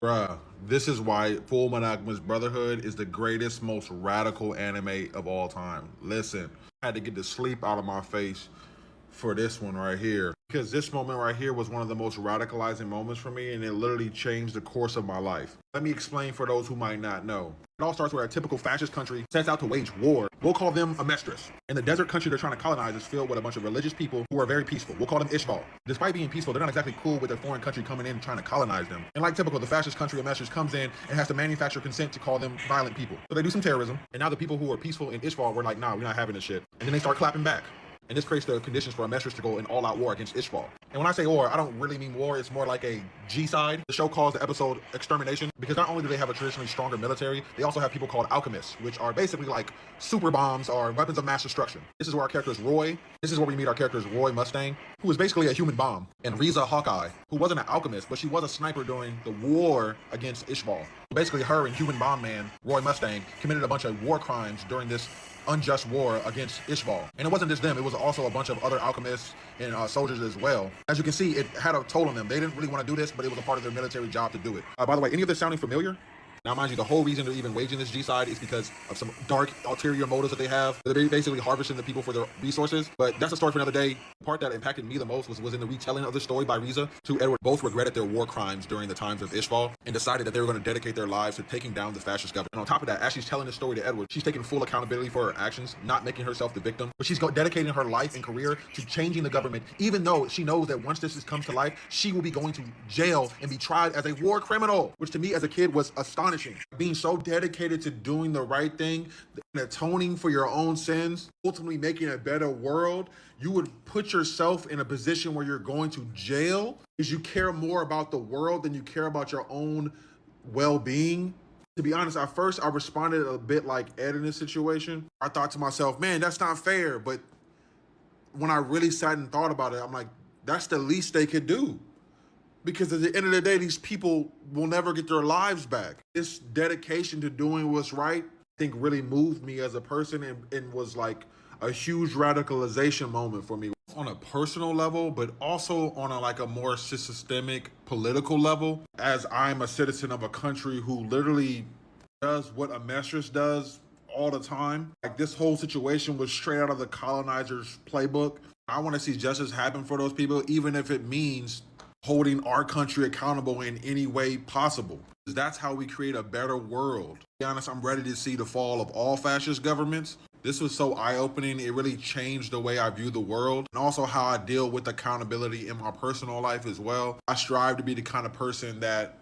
Bruh, this is why Full Monogamous Brotherhood is the greatest, most radical anime of all time. Listen, I had to get the sleep out of my face for this one right here. Because this moment right here was one of the most radicalizing moments for me, and it literally changed the course of my life. Let me explain for those who might not know. It all starts where a typical fascist country sets out to wage war. We'll call them a mistress. And the desert country they're trying to colonize is filled with a bunch of religious people who are very peaceful. We'll call them Ishval. Despite being peaceful, they're not exactly cool with a foreign country coming in and trying to colonize them. And like typical, the fascist country of mistress comes in and has to manufacture consent to call them violent people. So they do some terrorism. And now the people who are peaceful in Ishval were like, nah, we're not having this shit. And then they start clapping back. And this creates the conditions for a mistress to go in all-out war against Ishval. And when I say war, I don't really mean war. It's more like a G-side. The show calls the episode Extermination because not only do they have a traditionally stronger military, they also have people called alchemists, which are basically like super bombs or weapons of mass destruction. This is where our character is Roy. This is where we meet our character is Roy Mustang, who is basically a human bomb, and Riza Hawkeye, who wasn't an alchemist, but she was a sniper during the war against Ishval. Basically, her and human bomb man, Roy Mustang, committed a bunch of war crimes during this unjust war against Ishval. And it wasn't just them, it was also a bunch of other alchemists and soldiers as well. As you can see, it had a toll on them. They didn't really want to do this, but it was a part of their military job to do it. By the way, any of this sounding familiar? Now, mind you, the whole reason they're even waging this G-side is because of some dark ulterior motives that they have. They're basically harvesting the people for their resources. But that's a story for another day. The part that impacted me the most was in the retelling of the story by Riza to Edward. Both regretted their war crimes during the times of Ishval and decided that they were going to dedicate their lives to taking down the fascist government. And on top of that, as she's telling the story to Edward, she's taking full accountability for her actions, not making herself the victim. But she's dedicating her life and career to changing the government, even though she knows that once this comes to life, she will be going to jail and be tried as a war criminal, which to me as a kid was astonishing. Being so dedicated to doing the right thing and atoning for your own sins, ultimately making a better world, you would put yourself in a position where you're going to jail because you care more about the world than you care about your own well-being. To be honest, at first I responded a bit like Ed in this situation. I thought to myself, man, that's not fair. But when I really sat and thought about it, I'm like, that's the least they could do. Because at the end of the day, these people will never get their lives back. This dedication to doing what's right, I think really moved me as a person and was like a huge radicalization moment for me on a personal level, but also on like a more systemic political level, as I'm a citizen of a country who literally does what a mistress does all the time. Like this whole situation was straight out of the colonizer's playbook. I want to see justice happen for those people, even if it means holding our country accountable in any way possible. That's how we create a better world. To be honest, I'm ready to see the fall of all fascist governments. This was so eye-opening. It really changed the way I view the world and also how I deal with accountability in my personal life as well. I strive to be the kind of person that,